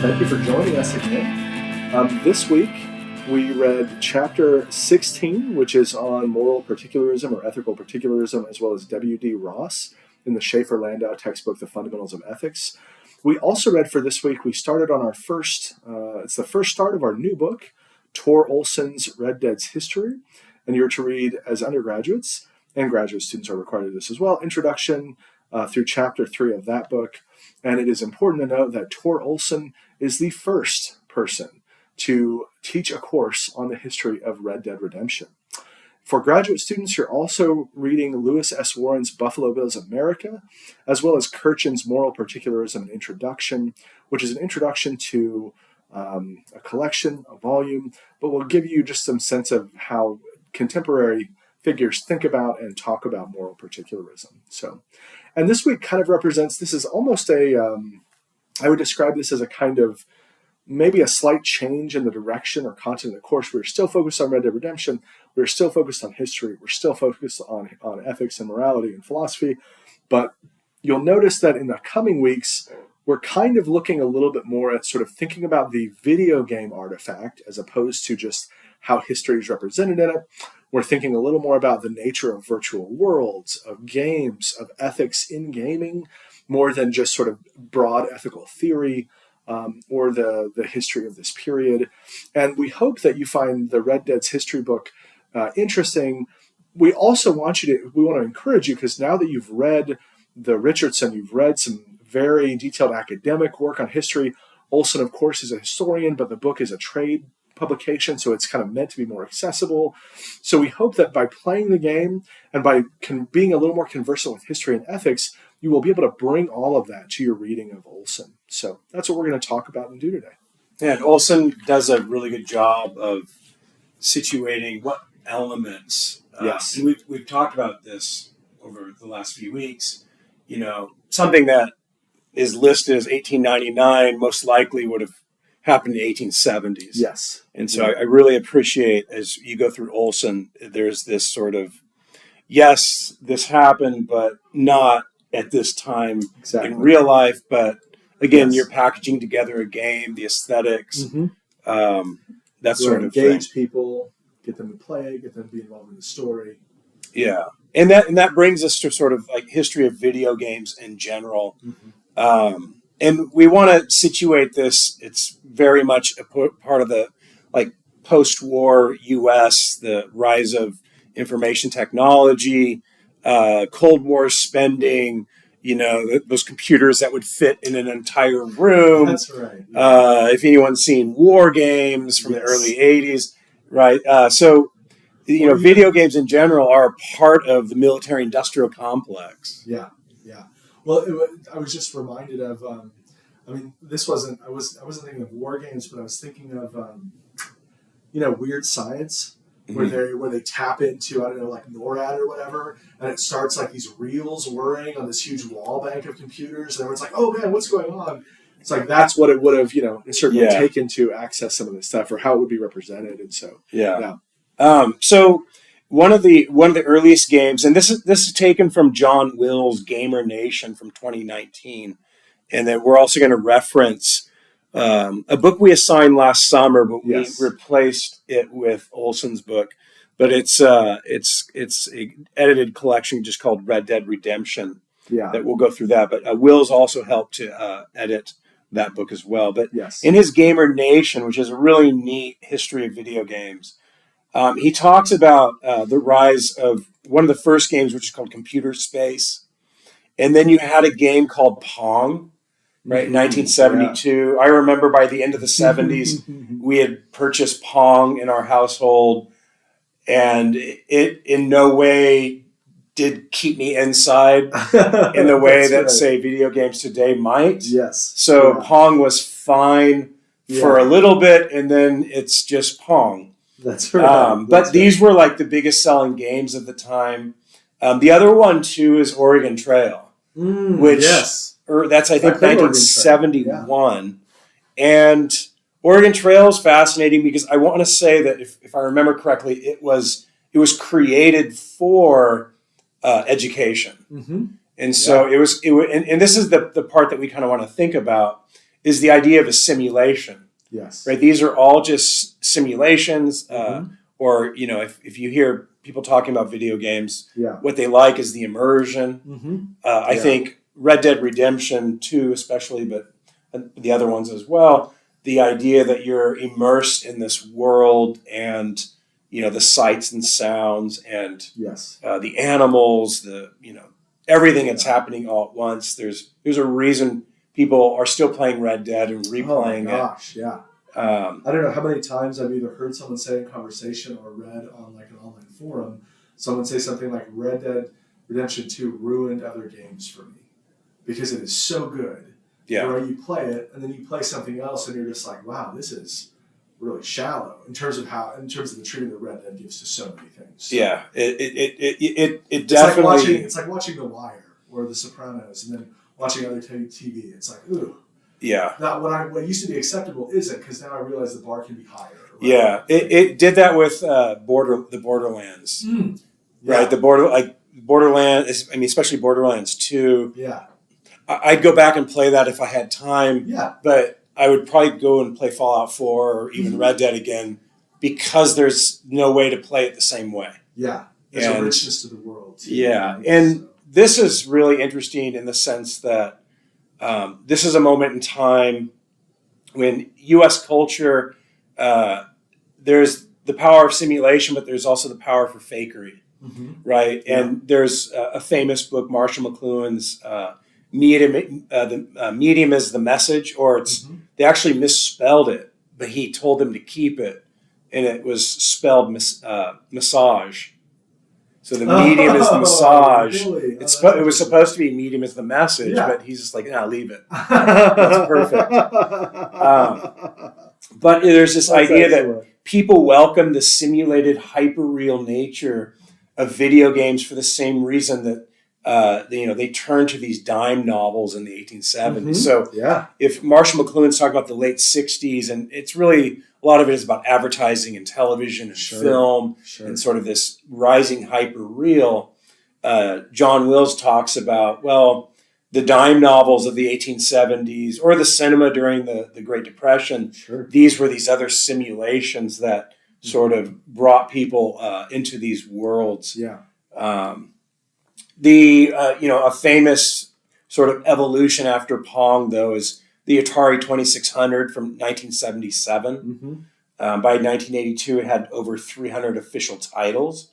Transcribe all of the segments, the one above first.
Thank you for joining us again. This week, we read chapter 16, which is on moral particularism or ethical particularism, as well as W.D. Ross in the Schaefer-Landau textbook, The Fundamentals of Ethics. We also read for this week, we started on our first, it's the first start of our new book, Tor Olson's Red Dead's History. And you're to read as undergraduates, and graduate students are required to do this as well, introduction through chapter 3 of that book. And it is important to note that Tor Olson is the first person to teach a course on the history of Red Dead Redemption. For graduate students, you're also reading Lewis S. Warren's Buffalo Bills America, as well as Kirchen's Moral Particularism and Introduction, which is an introduction to a collection, a volume, but will give you just some sense of how contemporary figures think about and talk about moral particularism. And this week kind of represents, this is almost I would describe this as a kind of maybe a slight change in the direction or content of the course. We're still focused on Red Dead Redemption. We're still focused on history. We're still focused on ethics and morality and philosophy. But you'll notice that in the coming weeks, we're kind of looking a little bit more at sort of thinking about the video game artifact as opposed to just how history is represented in it. We're thinking a little more about the nature of virtual worlds, of games, of ethics in gaming, more than just sort of broad ethical theory or the history of this period. And we hope that you find the Red Dead's history book interesting. We also want to encourage you, because now that you've read the Richardson, you've read some very detailed academic work on history. Olson, of course, is a historian, but the book is a trade publication, so it's kind of meant to be more accessible. So we hope that by playing the game and by being a little more conversant with history and ethics, you will be able to bring all of that to your reading of Olson. So that's what we're going to talk about and do today. Yeah, and Olson does a really good job of situating what elements. Yes. We've talked about this over the last few weeks. You know, something that is listed as 1899 most likely would have happened in the 1870s. Yes. And so I really appreciate, as you go through Olson, there's this sort of, yes, this happened, but not at this time in real life. But again, You're packaging together a game, the aesthetics, that sort of engage thing. people, get them to play, get them to be involved in the story. Yeah. And that brings us to sort of like history of video games in general. And we want to situate this. It's very much a part of the like post-war U.S., the rise of information technology, Cold War spending, those computers that would fit in an entire room. That's right. Yeah. If anyone's seen War Games from the early 80s, right? Video games in general are a part of the military-industrial complex. Yeah. Well, I was just reminded of. This wasn't. I wasn't thinking of War Games, but I was thinking of, Weird Science, where they tap into, I don't know, like NORAD or whatever, and it starts like these reels whirring on this huge wall bank of computers, and everyone's like, "Oh man, what's going on?" It's like that's what it would have, certainly taken to access some of this stuff, or how it would be represented, and so So one of the earliest games, and this is taken from John Will's Gamer Nation from 2019, and then we're also going to reference a book we assigned last summer, but we replaced it with Olson's book. But it's an edited collection just called Red Dead Redemption. Yeah, that we'll go through that. But Will's also helped to edit that book as well. But in his Gamer Nation, which is a really neat history of video games, he talks about the rise of one of the first games, which is called Computer Space. And then you had a game called Pong, right, in 1972. I remember by the end of the 70s, we had purchased Pong in our household, and it in no way did keep me inside in the way that, say, video games today might. Yes. So Pong was fine for a little bit, and then it's just Pong. That's right. But these were like the biggest selling games of the time. The other one, too, is Oregon Trail, which that's, I think, 1971. And Oregon Trail is fascinating because I want to say that if I remember correctly, it was created for education. And so it was, and this is the part that we kind of want to think about, is the idea of a simulation. Yes. Right. These are all just simulations, or if you hear people talking about video games, what they like is the immersion. I think Red Dead Redemption 2 especially, but the other ones as well, the idea that you're immersed in this world and, the sights and sounds and the animals, everything that's happening all at once. There's a reason people are still playing Red Dead and replaying it. Yeah. I don't know how many times I've either heard someone say in conversation or read on like an online forum, someone say something like Red Dead Redemption 2 ruined other games for me because it is so good. Yeah. Where you play it and then you play something else and you're just like, wow, this is really shallow in terms of the treatment that Red Dead gives to so many things. So, yeah. It definitely. It's like watching The Wire or The Sopranos and then watching other TV. It's like, ooh. Yeah. What used to be acceptable isn't, because now I realize the bar can be higher. Right? Yeah, it did that with the Borderlands, right? The Borderlands. I mean, especially Borderlands 2. Yeah. I'd go back and play that if I had time. Yeah. But I would probably go and play Fallout 4 or even Red Dead again because there's no way to play it the same way. Yeah. There's a richness to the world too. Yeah, and this is really interesting in the sense that. This is a moment in time when U.S. culture, there's the power of simulation, but there's also the power for fakery, right? Yeah. And there's a famous book, Marshall McLuhan's Medium is the Message, or they actually misspelled it, but he told them to keep it, and it was spelled massage. So the medium is the massage. Really? It was supposed to be medium is the message, but he's just like, no, leave it. That's perfect. But there's this idea that people welcome the simulated hyper-real nature of video games for the same reason that they turn to these dime novels in the 1870s. So if Marshall McLuhan's talking about the late 60s, and it's really... a lot of it is about advertising and television and film and sort of this rising hyper-real. John Wills talks about, the dime novels of the 1870s or the cinema during the Great Depression. These were these other simulations that sort of brought people into these worlds. A famous sort of evolution after Pong, though, is the Atari 2600 from 1977. By 1982, it had over 300 official titles.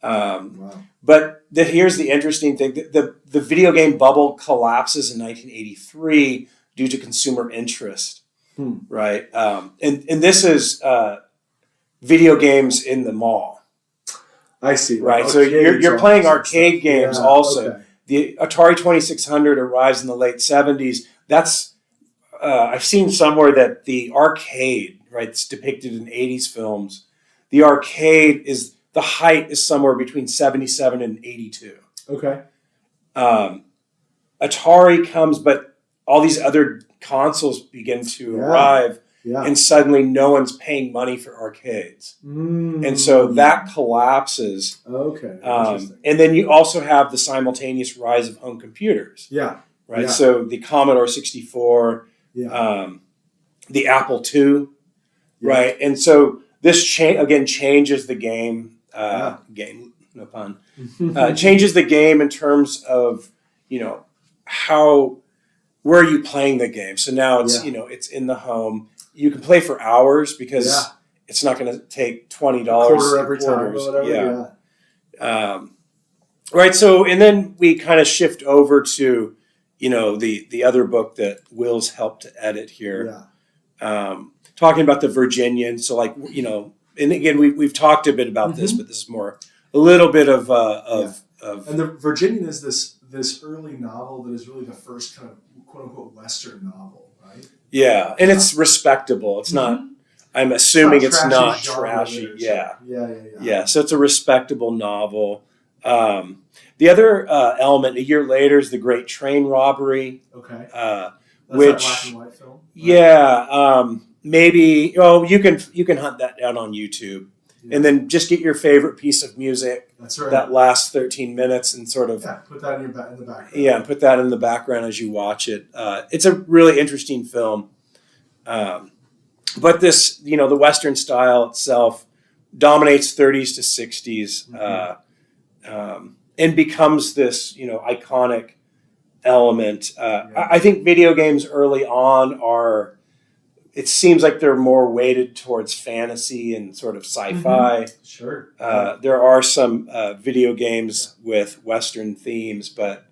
But here's the interesting thing. The video game bubble collapses in 1983 due to consumer interest, right? And this is video games in the mall. I see. Right, so you're playing arcade games also. Okay. The Atari 2600 arrives in the late 70s. That's I've seen somewhere that the arcade, right, it's depicted in 80s films. The arcade the height is somewhere between 77 and 82. Okay. Atari comes, but all these other consoles begin to arrive, and suddenly no one's paying money for arcades. And so that collapses. Okay. And then you also have the simultaneous rise of home computers. Right. So the Commodore 64, the Apple II, right? And so this changes the game. Game, no pun. Changes the game in terms of where are you playing the game? So now it's it's in the home. You can play for hours because it's not going to take $20 quarter every time or whatever. Right. So and then we kind of shift over to the other book that Will's helped to edit here, talking about the Virginian. So and again we've talked a bit about this, but this is more a little bit of and the Virginian is this early novel that is really the first kind of quote unquote Western novel, right? Yeah, and it's respectable. It's not. I'm assuming it's not trashy. Yeah. So it's a respectable novel. The other element a year later is The Great Train Robbery. Okay. That's which black and white film. Right? Yeah. Maybe. Oh, you can hunt that down on YouTube. and then just get your favorite piece of music. That's right. That last 13 minutes and sort of put that in the background. Yeah, and put that in the background as you watch it. It's a really interesting film. But this, the Western style itself dominates 30s to 60s and becomes this, iconic element. I think video games early on it seems like they're more weighted towards fantasy and sort of sci-fi. Sure. There are some video games with Western themes, but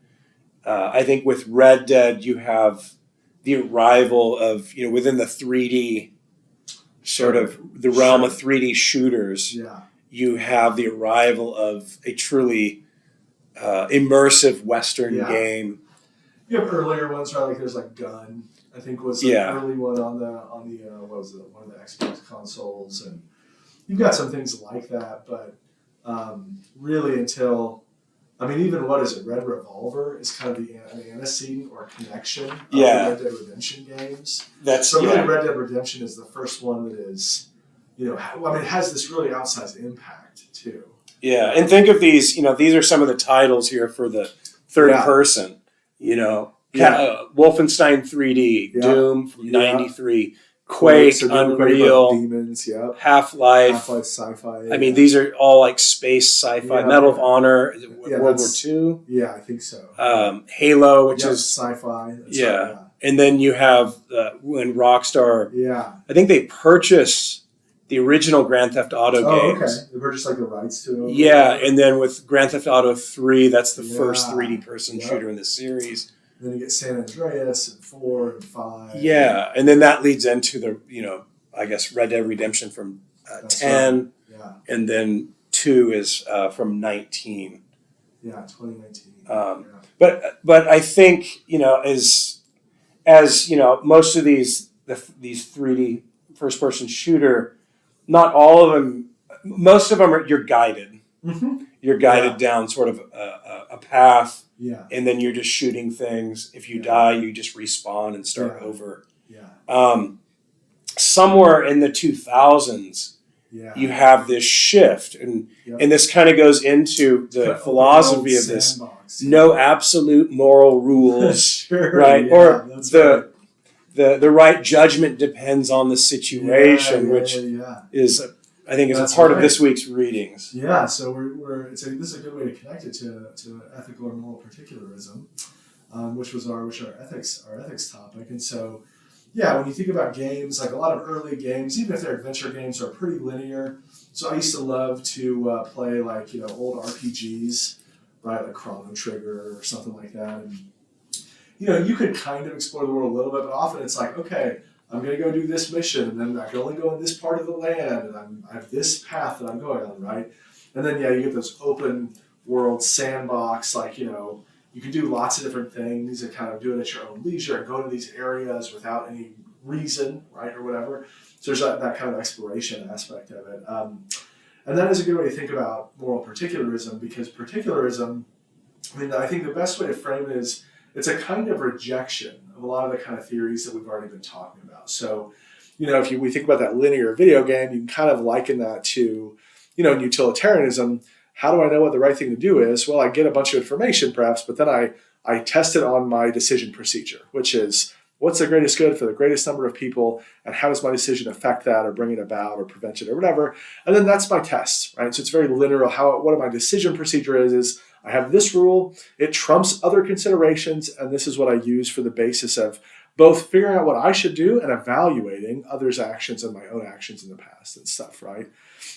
I think with Red Dead, you have the arrival of, within the 3D sort of the realm of 3D shooters, you have the arrival of a truly immersive Western game. You have earlier ones, right? Like there's like Gun, I think was an early one on the what was it, one of the Xbox consoles, and you've got some things like that, but really until even what is it? Red Revolver is kind of the antecedent or connection of the Red Dead Redemption games. Really Red Dead Redemption is the first one that is, it has this really outsized impact too. Yeah, and think of these, these are some of the titles here for the third person, Wolfenstein 3D, Doom from 93, Quake, Unreal, Demons, Half-Life sci-fi. These are all like space sci-fi. Medal of Honor, World War II. Yeah, I think so. Halo, which is sci-fi. And then you have when Rockstar. I think they purchased the original Grand Theft Auto games. Okay. They purchased like the rights to them. Yeah, and then with Grand Theft Auto 3, that's the first 3D person shooter in the series. Then you get San Andreas and 4 and 5. Yeah, and then that leads into the, I guess Red Dead Redemption from 10. Right. Yeah. And then 2 is from 19. Yeah, 2019. But I think, as most of these 3D first person shooter, not all of them, most of them you're guided. Mm-hmm. You're guided down sort of a path. Yeah. And then you're just shooting things. If you die, you just respawn and start over. Yeah. Somewhere in the 2000s, you have this shift. And this kind of goes into the philosophy of this. Sandbox. No absolute moral rules, right? Yeah, or the right judgment depends on the situation, which is... I think it's a part of this week's readings. Yeah, so this is a good way to connect it to ethical or moral particularism, which was our ethics topic. And so, when you think about games, like a lot of early games, even if they're adventure games, are pretty linear. So I used to love to play like old RPGs, right, like Chrono Trigger or something like that. And you could kind of explore the world a little bit, but often it's like, okay, I'm going to go do this mission, and then I can only go in this part of the land, and I have this path that I'm going on, right? And then, you get those open world sandbox, like, you can do lots of different things and kind of do it at your own leisure and go to these areas without any reason, right, or whatever. So there's that kind of exploration aspect of it. And that is a good way to think about moral particularism, because particularism, I think the best way to frame it is it's a kind of rejection of a lot of the kind of theories that we've already been talking about. So, if we think about that linear video game, you can kind of liken that to, utilitarianism. How do I know what the right thing to do is? Well, I get a bunch of information perhaps, but then I test it on my decision procedure, which is what's the greatest good for the greatest number of people, and how does my decision affect that or bring it about or prevent it or whatever. And then that's my test, right? So it's very linear. What my decision procedure is I have this rule, it trumps other considerations, and this is what I use for the basis of both figuring out what I should do and evaluating others' actions and my own actions in the past and stuff, right?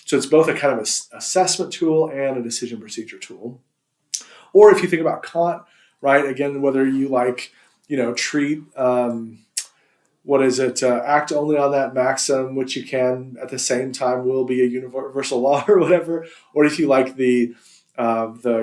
So it's both a kind of assessment tool and a decision procedure tool. Or if you think about Kant, right, again, whether you treat, act only on that maxim, which you can at the same time will be a universal law or whatever, or if you like the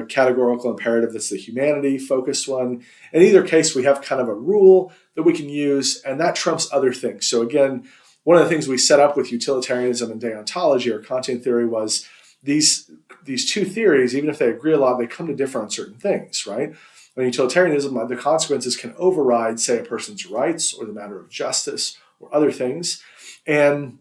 categorical imperative, that's the humanity-focused one. In either case, we have kind of a rule that we can use, and that trumps other things. So again, one of the things we set up with utilitarianism and deontology or Kantian theory was these two theories, even if they agree a lot, they come to differ on certain things, right? In utilitarianism, the consequences can override, say, a person's rights or the matter of justice or other things. And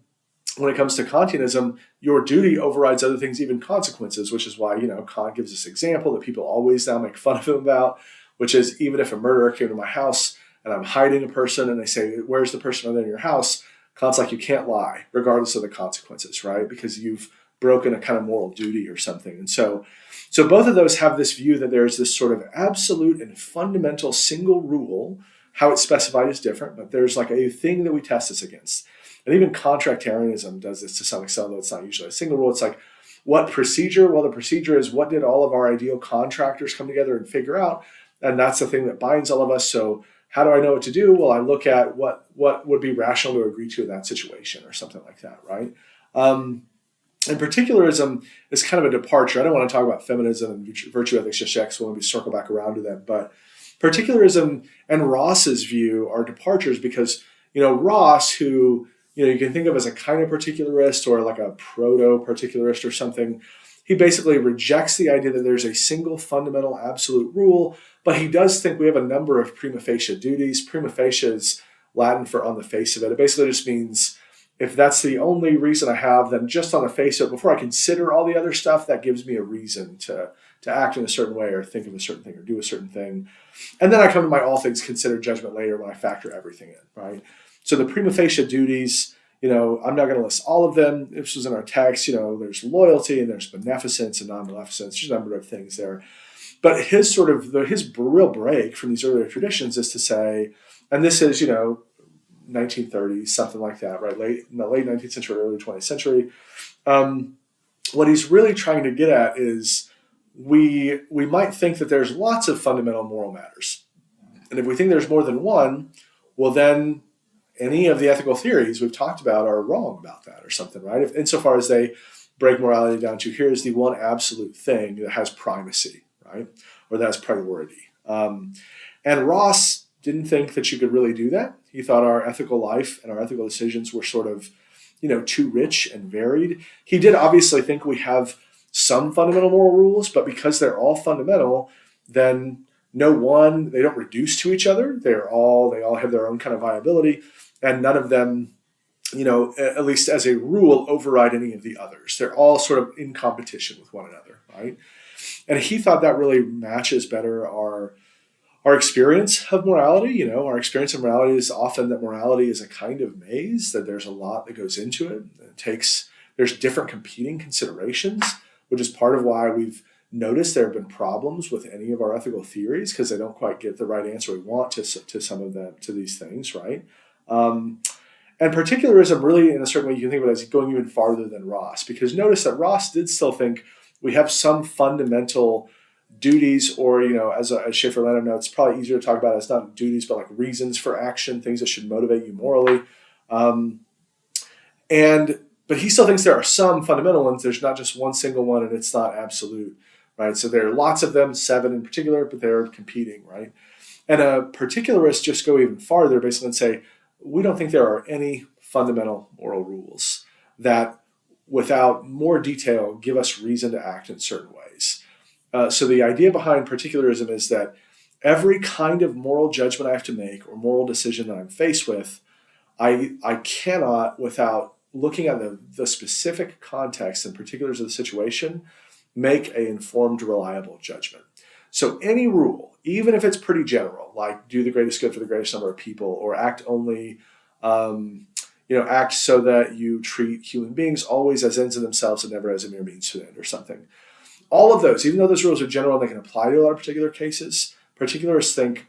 when it comes to Kantianism, your duty overrides other things, even consequences, which is why, Kant gives this example that people always now make fun of him about, which is even if a murderer came to my house and I'm hiding a person and they say, where's the person other than your house? Kant's like, you can't lie, regardless of the consequences, right? Because you've broken a kind of moral duty or something. And so both of those have this view that there's this sort of absolute and fundamental single rule. How it's specified is different, but there's like a thing that we test this against. And even contractarianism does this to some extent, though it's not usually a single rule. It's like, what procedure? Well, the procedure is what did all of our ideal contractors come together and figure out? And that's the thing that binds all of us. So how do I know what to do? Well, I look at what would be rational to agree to in that situation or something like that, right? And particularism is kind of a departure. I don't want to talk about feminism and virtue ethics just yet, because we'll maybe circle back around to them. But particularism and Ross's view are departures because, Ross, who, you can think of as a kind of particularist or like a proto-particularist or something, he basically rejects the idea that there's a single fundamental absolute rule, but he does think we have a number of prima facie duties. Prima facie is Latin for on the face of it. It basically just means if that's the only reason I have, then just on the face of it, before I consider all the other stuff, that gives me a reason to act in a certain way or think of a certain thing or do a certain thing. And then I come to my all things considered judgment later when I factor everything in, right? So the prima facie duties, I'm not going to list all of them. This was in our text. There's loyalty and there's beneficence and non-maleficence. There's a number of things there. But his real break from these earlier traditions is to say, and this is, 1930s, something like that, right? In the late 19th century, early 20th century. What he's really trying to get at is we might think that there's lots of fundamental moral matters. And if we think there's more than one, well, then any of the ethical theories we've talked about are wrong about that or something, right? Insofar as they break morality down to here's the one absolute thing that has primacy, right? Or that has priority. And Ross didn't think that you could really do that. He thought our ethical life and our ethical decisions were sort of, too rich and varied. He did obviously think we have some fundamental moral rules, but because they're all fundamental, then they don't reduce to each other. They all have their own kind of viability, and none of them, at least as a rule, override any of the others. They're all sort of in competition with one another, right? And he thought that really matches better our experience of morality. Our experience of morality is often that morality is a kind of maze, that there's a lot that goes into it. There's different competing considerations, which is part of why we've noticed there have been problems with any of our ethical theories, because they don't quite get the right answer we want to some of them, to these things, right? And particularism really, in a certain way, you can think of it as going even farther than Ross, because notice that Ross did still think we have some fundamental duties, or, as Schaefer-Lehmann notes, it's probably easier to talk about as not duties, but like reasons for action, things that should motivate you morally. But he still thinks there are some fundamental ones. There's not just one single one, and it's not absolute, right? So there are lots of them, 7 in particular, but they're competing, right? And particularists just go even farther, basically, and say, we don't think there are any fundamental moral rules that, without more detail, give us reason to act in certain ways. So the idea behind particularism is that every kind of moral judgment I have to make or moral decision that I'm faced with, I cannot, without looking at the specific context and particulars of the situation, make an informed, reliable judgment. So any rule, even if it's pretty general, like do the greatest good for the greatest number of people, or act only, act so that you treat human beings always as ends in themselves and never as a mere means to an end or something. All of those, even though those rules are general and they can apply to a lot of particular cases, particularists think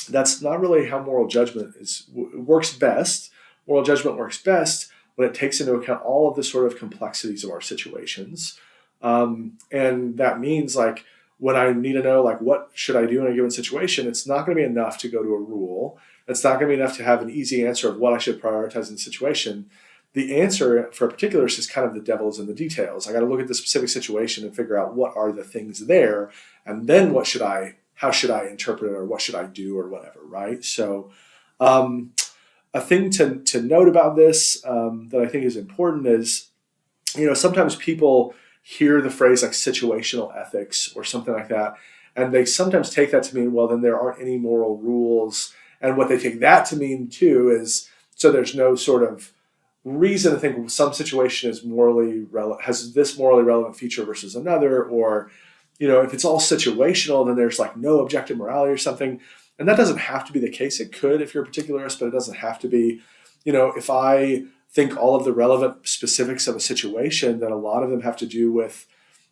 that's not really how moral judgment works best. Moral judgment works best when it takes into account all of the sort of complexities of our situations. And that means, like, when I need to know, like, what should I do in a given situation, it's not going to be enough to go to a rule. It's not going to be enough to have an easy answer of what I should prioritize in the situation. The answer for a particularist is kind of the devil's in the details. I got to look at the specific situation and figure out what are the things there, and then how should I interpret it, or what should I do, or whatever, right? So a thing to note about this that I think is important is, sometimes people hear the phrase like situational ethics or something like that, and they sometimes take that to mean, well, then there aren't any moral rules. And what they take that to mean too is, so there's no sort of reason to think some situation is has this morally relevant feature versus another, or, if it's all situational, then there's like no objective morality or something. And that doesn't have to be the case. It could if you're a particularist, but it doesn't have to be. If I think all of the relevant specifics of a situation, then a lot of them have to do with,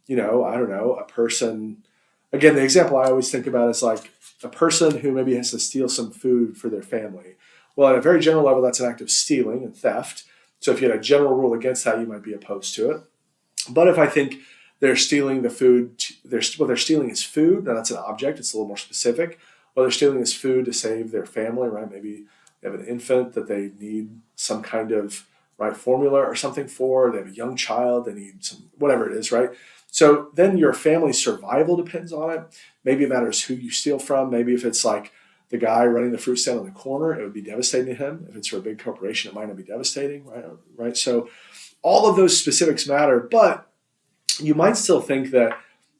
I don't know, a person. Again, the example I always think about is like a person who maybe has to steal some food for their family. Well, at a very general level, that's an act of stealing and theft. So if you had a general rule against that, you might be opposed to it. But if I think they're stealing the food, what they're stealing is food, now that's an object, it's a little more specific. What they're stealing is food to save their family, right? Maybe they have an infant that they need some kind of formula or something for. They have a young child, they need some, whatever it is, right? So then your family's survival depends on it. Maybe it matters who you steal from. Maybe if it's like the guy running the fruit stand on the corner, it would be devastating to him. If it's for a big corporation, it might not be devastating, right? So all of those specifics matter, but you might still think that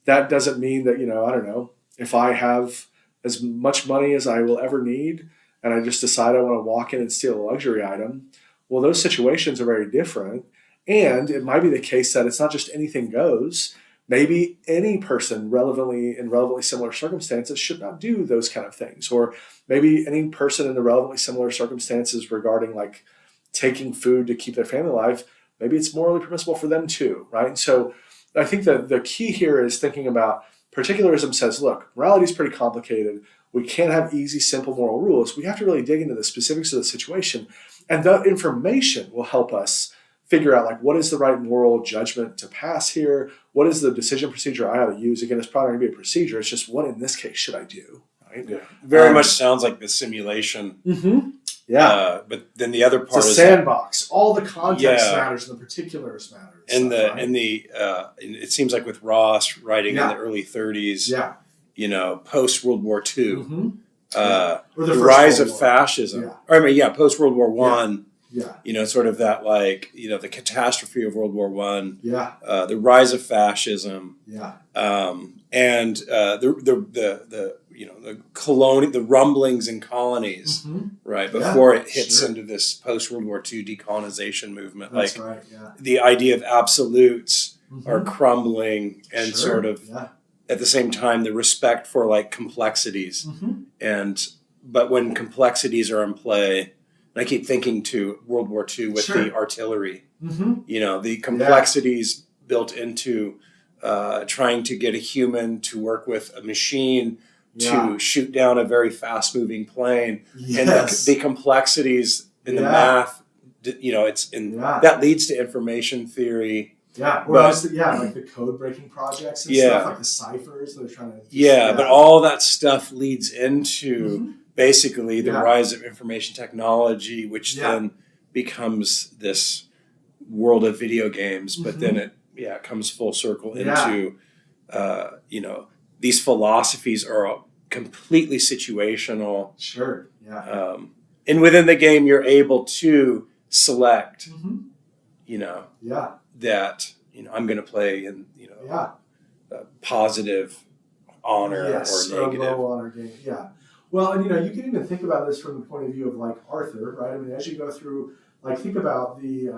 doesn't mean that, I don't know, if I have as much money as I will ever need and I just decide I want to walk in and steal a luxury item, well, those situations are very different. And it might be the case that it's not just anything goes. Maybe any person in relevantly similar circumstances should not do those kind of things. Or maybe any person in the relevantly similar circumstances regarding like taking food to keep their family alive, maybe it's morally permissible for them too, right? And so I think that the key here is thinking about particularism says, look, morality is pretty complicated. We can't have easy, simple moral rules. We have to really dig into the specifics of the situation. And that information will help us figure out like what is the right moral judgment to pass here? What is the decision procedure I ought to use? Again, it's probably going to be a procedure. It's just what in this case should I do? Right? Yeah. Very much sounds like the simulation. Mm-hmm. Yeah. But then the other part is a sandbox. All the context matters and the particulars matter. And it seems like with Ross writing in the early 30s, post World War II, mm-hmm. The rise of fascism. Yeah. Or post World War One. Yeah. Sort of that the catastrophe of World War One. Yeah. The rise of fascism. Yeah. And the rumblings in colonies, mm-hmm. right before it hits into this post World War II decolonization movement. That's right. Yeah. The idea of absolutes mm-hmm. are crumbling, and sort of at the same time the respect for like complexities, mm-hmm. But when complexities are in play. I keep thinking to World War II with the artillery, mm-hmm. The complexities built into trying to get a human to work with a machine to shoot down a very fast-moving plane, and the complexities in the math. That leads to information theory. Yeah, like the code-breaking projects and stuff, like the ciphers that are trying to. But all that stuff leads into. Mm-hmm. Basically, the rise of information technology, which then becomes this world of video games, but then it comes full circle into, these philosophies are completely situational. Sure. Yeah. And within the game, you're able to select, that, I'm going to play in, positive honor or negative. Low honor game. Yeah. Well, and you can even think about this from the point of view of like Arthur, right? I mean, as you go through, like think about the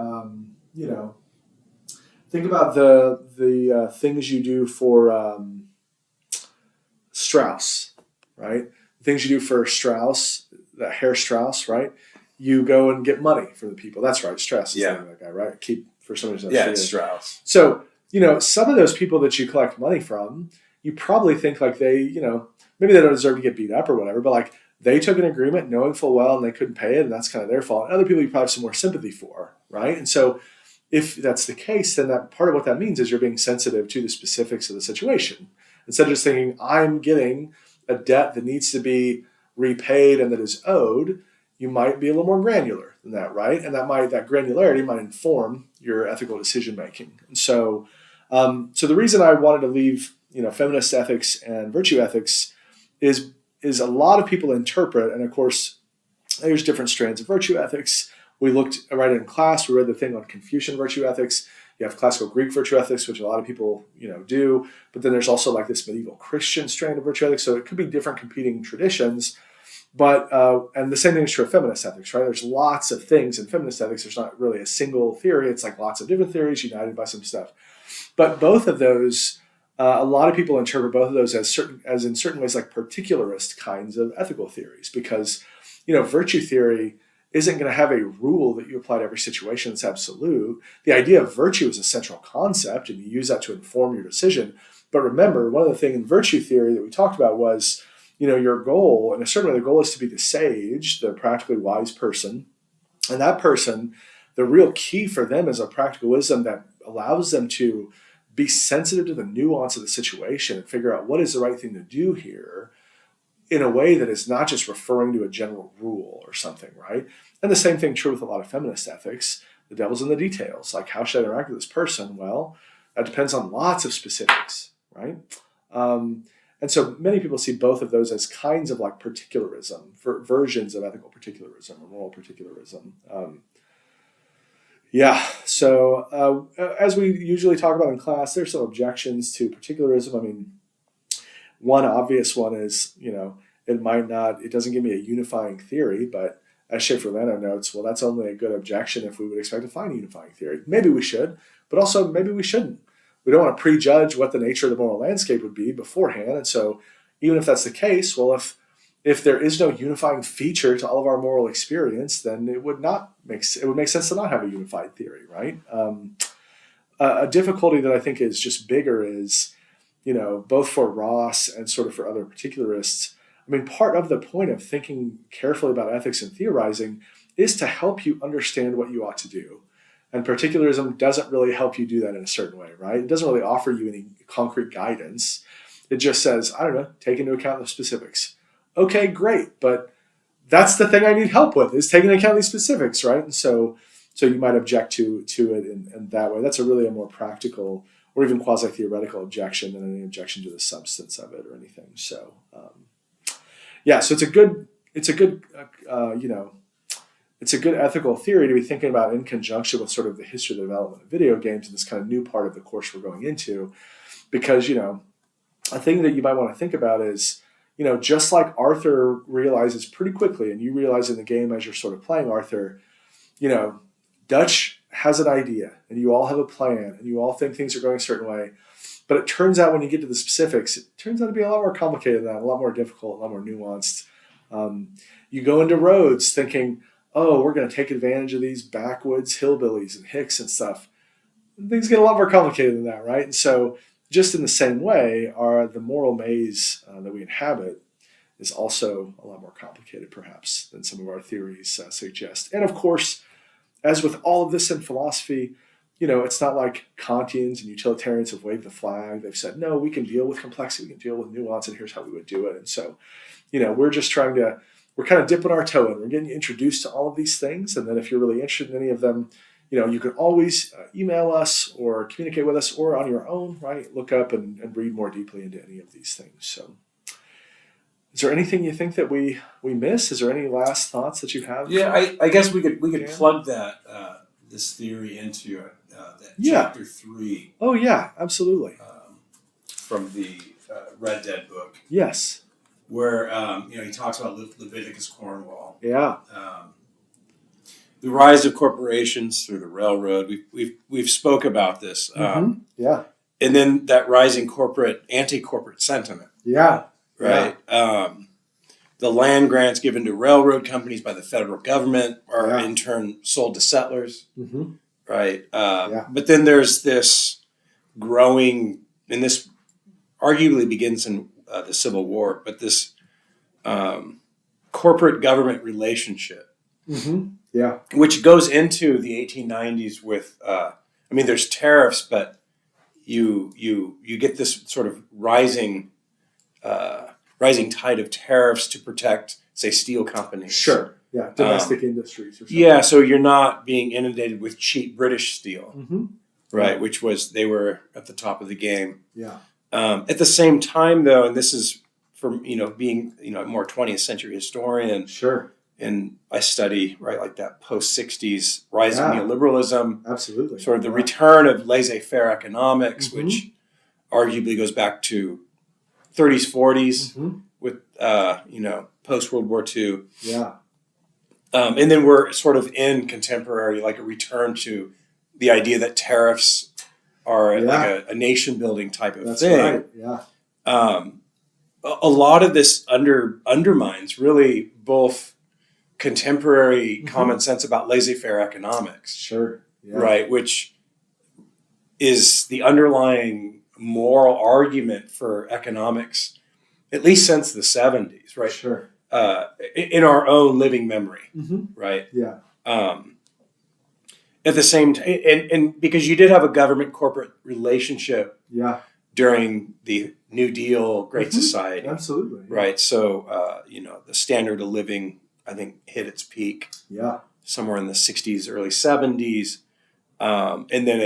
things you do for Strauss, right? Things you do for Strauss, the Herr Strauss, right? You go and get money for the people. That's right, Strauss is the name of that guy, right? For some reason. Yeah, it's Strauss. So some of those people that you collect money from, you probably think like they, maybe they don't deserve to get beat up or whatever, but like they took an agreement knowing full well and they couldn't pay it, and that's kind of their fault. And other people you probably have some more sympathy for, right? And so if that's the case, then that part of what that means is you're being sensitive to the specifics of the situation. Instead of just thinking, I'm getting a debt that needs to be repaid and that is owed, you might be a little more granular than that, right? And that granularity might inform your ethical decision making. And so the reason I wanted to leave, feminist ethics and virtue ethics is a lot of people interpret, and of course, there's different strands of virtue ethics. We looked right in class, we read the thing on Confucian virtue ethics. You have classical Greek virtue ethics, which a lot of people, do. But then there's also like this medieval Christian strand of virtue ethics. So it could be different competing traditions. But and the same thing is true of feminist ethics, right? There's lots of things in feminist ethics. There's not really a single theory. It's like lots of different theories united by some stuff. But both of those, a lot of people interpret both of those as in certain ways like particularist kinds of ethical theories, because virtue theory isn't going to have a rule that you apply to every situation that's absolute. The idea of virtue is a central concept, and you use that to inform your decision. But remember, one of the things in virtue theory that we talked about was, your goal, in a certain way, the goal is to be the sage, the practically wise person. And that person, the real key for them is a practical wisdom that allows them to be sensitive to the nuance of the situation and figure out what is the right thing to do here in a way that is not just referring to a general rule or something, right? And the same thing true with a lot of feminist ethics. The devil's in the details. Like, how should I interact with this person? Well, that depends on lots of specifics, right? And so many people see both of those as kinds of like particularism, versions of ethical particularism or moral particularism. So as we usually talk about in class, there's some objections to particularism. I mean, one obvious one is, it doesn't give me a unifying theory, but as Schaefer-Lando notes, well, that's only a good objection if we would expect to find a unifying theory. Maybe we should, but also maybe we shouldn't. We don't want to prejudge what the nature of the moral landscape would be beforehand. And so even if that's the case, well, if there is no unifying feature to all of our moral experience, then it would make sense to not have a unified theory, right? A difficulty that I think is just bigger is, both for Ross and sort of for other particularists, I mean, part of the point of thinking carefully about ethics and theorizing is to help you understand what you ought to do. And particularism doesn't really help you do that in a certain way, right? It doesn't really offer you any concrete guidance. It just says, I don't know, take into account the specifics. Okay, great, but that's the thing I need help with, is taking into account these specifics, right? And so you might object to it in that way. That's a more practical or even quasi-theoretical objection than any objection to the substance of it or anything. So, so it's a good ethical theory to be thinking about in conjunction with sort of the history of the development of video games and this kind of new part of the course we're going into. Because, a thing that you might want to think about is, just like Arthur realizes pretty quickly, and you realize in the game as you're sort of playing Arthur, Dutch has an idea, and you all have a plan, and you all think things are going a certain way. But it turns out when you get to the specifics, it turns out to be a lot more complicated than that, a lot more difficult, a lot more nuanced. You go into Rhodes thinking, oh, we're going to take advantage of these backwoods hillbillies and hicks and stuff. Things get a lot more complicated than that, right? And so just in the same way, the moral maze that we inhabit is also a lot more complicated, perhaps, than some of our theories suggest. And of course, as with all of this in philosophy, it's not like Kantians and utilitarians have waved the flag. They've said, no, we can deal with complexity, we can deal with nuance, and here's how we would do it. And so, we're just we're kind of dipping our toe in. We're getting you introduced to all of these things. And then if you're really interested in any of them, you can always email us or communicate with us or on your own, right? Look up and read more deeply into any of these things. So is there anything you think that we miss? Is there any last thoughts that you have? Yeah, I guess we could plug that this theory into chapter 3. Oh yeah, absolutely. From the Red Dead book. Yes. Where he talks about Leviticus Cornwall. Yeah. The rise of corporations through the railroad. We've spoke about this. Yeah. And then that rising anti-corporate sentiment. Yeah. Right. Yeah. The land grants given to railroad companies by the federal government are in turn sold to settlers. Mm-hmm. Right. But then there's this growing, and this arguably begins in the Civil War, but this corporate government relationship, which goes into the 1890s with, there's tariffs, but you get this sort of rising tide of tariffs to protect, say, steel companies. Sure. Yeah. Domestic industries or something. Yeah. So you're not being inundated with cheap British steel, right? Which they were at the top of the game. Yeah. At the same time, though, and this is from being a more 20th century historian. Sure. And I study like that post-60s rising neoliberalism. Absolutely. Sort of the return of laissez-faire economics, which arguably goes back to 30s, 40s post World War II. Yeah. And then we're sort of in contemporary, like a return to the idea that tariffs are like a nation building type of thing. Right. Yeah. A lot of this undermines really both contemporary common sense about laissez-faire economics. Sure. Yeah. Right, which is the underlying moral argument for economics, at least since the 70s, right? Sure. In our own living memory, right? Yeah. At the same time, and because you did have a government-corporate relationship during the New Deal, Great Society. Absolutely. Yeah. Right, so, the standard of living, I think, hit its peak somewhere in the 60s, early 70s. And then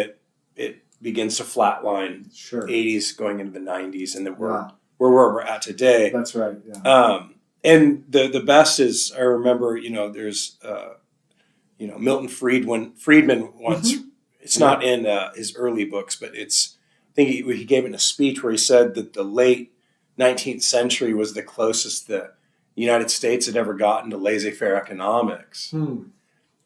it begins to flatline, 80s going into the 90s, and then where we're at today. That's right. Yeah. And the best is, I remember, there's Milton Friedman once. It's not in his early books, but I think he gave it in a speech where he said that the late 19th century was the closest the United States had ever gotten to laissez-faire economics.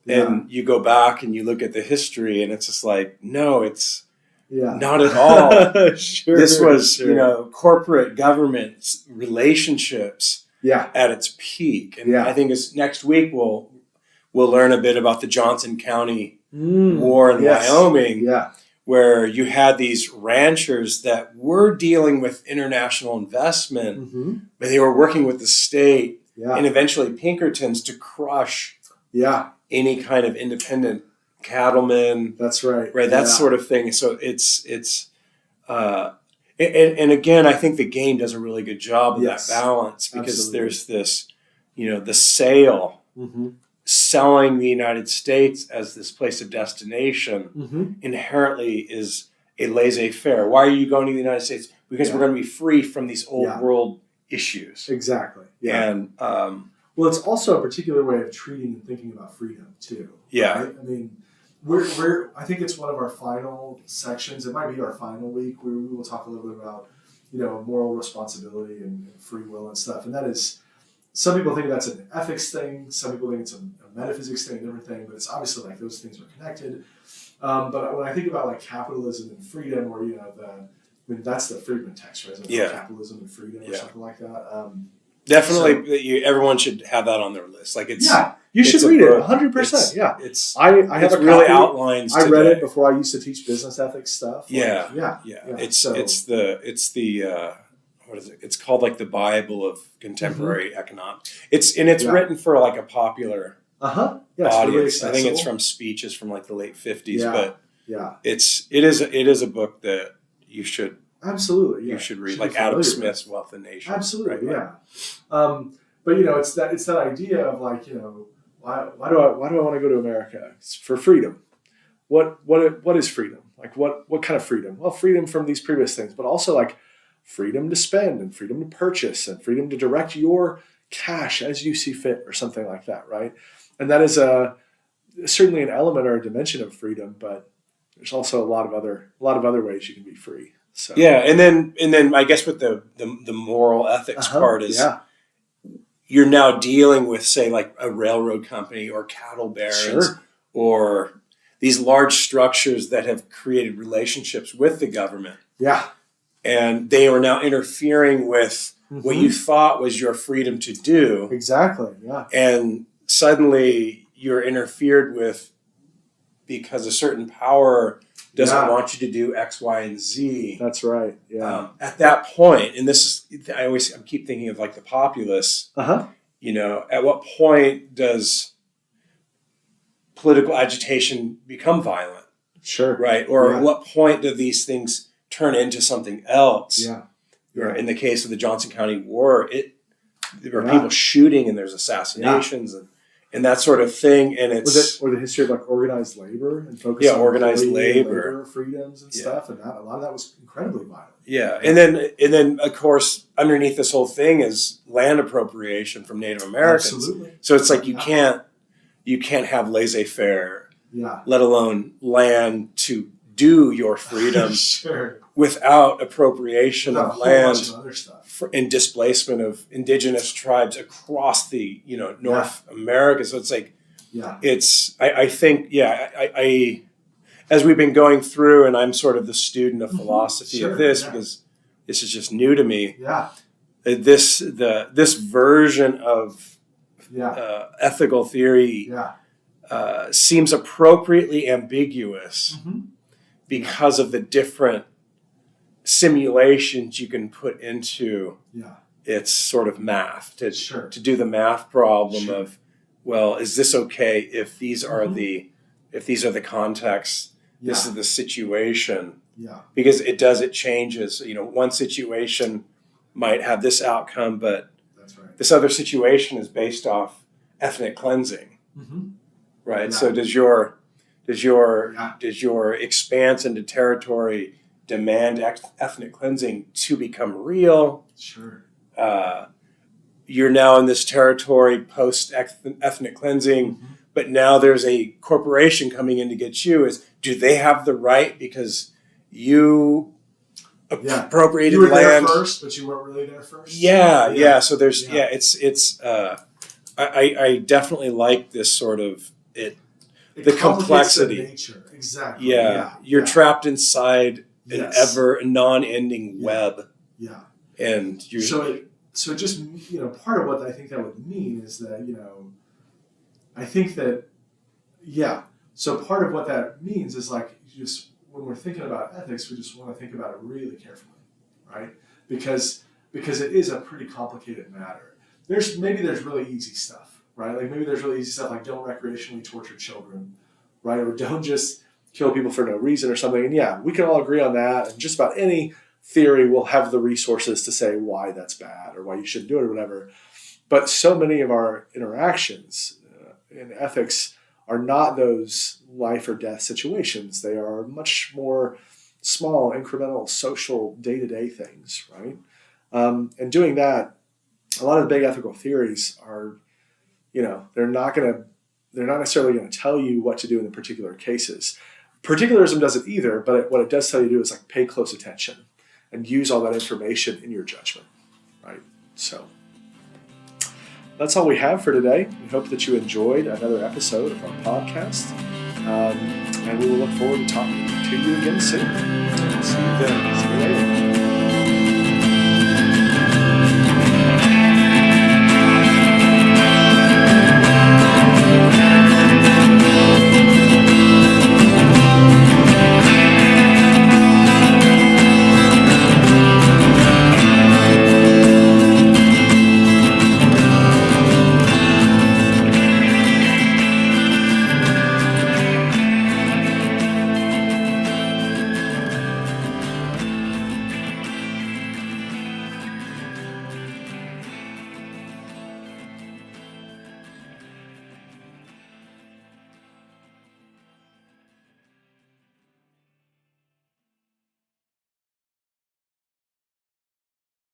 And you go back and you look at the history, and it's just like, no, it's not at all. This was, corporate government relationships at its peak. And I think next week we'll learn a bit about the Johnson County War in Wyoming, where you had these ranchers that were dealing with international investment, but they were working with the state and eventually Pinkertons to crush any kind of independent cattlemen. That's right. Right, that sort of thing. So it's and again, I think the game does a really good job of that balance, because there's this, the sale, selling the United States as this place of destination inherently is a laissez-faire. Why are you going to the United States? Because we're going to be free from these old world issues. Exactly. Yeah. And well, it's also a particular way of treating and thinking about freedom too. Yeah. Right? I mean, I think it's one of our final sections. It might be our final week where we will talk a little bit about, moral responsibility and free will and stuff. And that is, some people think that's an ethics thing. Some people think it's a metaphysics thing, different thing. But it's obviously like those things are connected. But when I think about like capitalism and freedom, or that's the Friedman text, right? Like capitalism and freedom or something like that. Definitely, everyone should have that on their list. Like you should read it 100%. Yeah, I have a really outlines. I read it before I used to teach business ethics stuff. It's the what is it? It's called like the Bible of contemporary economics. It's written for like a popular audience. Really, I think it's from speeches from like the late 50s. But it is a book that you should. Absolutely, you should read, like Adam Smith's Wealth of Nations. Absolutely, right? But it's that idea of like, why do I want to go to America? It's for freedom. What is freedom? Like what kind of freedom? Well, freedom from these previous things, but also like freedom to spend and freedom to purchase and freedom to direct your cash as you see fit, or something like that, right? And that is certainly an element or a dimension of freedom, but there's also a lot of other ways you can be free. So. Yeah, and then I guess with the moral ethics part is you're now dealing with, say, like a railroad company or cattle barons or these large structures that have created relationships with the government. Yeah, and they are now interfering with what you thought was your freedom to do. Exactly. Yeah, and suddenly you're interfered with because a certain power doesn't want you to do X, Y, and Z. That's right. Yeah. At that point, and this is, I keep thinking of like the populace. At what point does political agitation become violent? Sure. Right. Or at what point do these things turn into something else? Yeah. In the case of the Johnson County War, there are people shooting and there's assassinations and that sort of thing, and or the history of like organized labor and focus on organized labor freedoms and stuff, and a lot of that was incredibly violent. Yeah, and then of course underneath this whole thing is land appropriation from Native Americans. Absolutely. So it's like you can't have laissez-faire, let alone land to do your freedom sure. without appropriation of land of and displacement of indigenous tribes across the North America. So it's like I think I as we've been going through, and I'm sort of the student of philosophy of this because this is just new to me. This version of ethical theory seems appropriately ambiguous because of the different simulations you can put into its sort of math to do the math problem of, well, is this okay if these are the contexts, this is the situation, because it changes. One situation might have this outcome, but this other situation is based off ethnic cleansing, right? So does your expanse into territory demand ethnic cleansing to become real? Sure. You're now in this territory post ethnic cleansing, but now there's a corporation coming in to get you. Do they have the right because you appropriated you were land there first, but you weren't really there first? Yeah. So there's it's I definitely like this sort of the complexity. The nature. Exactly. You're trapped inside an ever non-ending web. And you're so just part of what I think that would mean is that I think that so part of what that means is like just when we're thinking about ethics, we just want to think about it really carefully, right? Because it is a pretty complicated matter. There's really easy stuff, right? Like maybe there's really easy stuff like don't recreationally torture children, right? Or don't just kill people for no reason or something. And we can all agree on that. And just about any theory will have the resources to say why that's bad or why you shouldn't do it or whatever. But so many of our interactions in ethics are not those life or death situations. They are much more small, incremental, social, day-to-day things, right? And doing that, a lot of the big ethical theories are, they're not necessarily going to tell you what to do in the particular cases. Particularism doesn't either, but what it does tell you to do is like pay close attention and use all that information in your judgment, right? So that's all we have for today. We hope that you enjoyed another episode of our podcast, and we will look forward to talking to you again soon. See you then. See you later.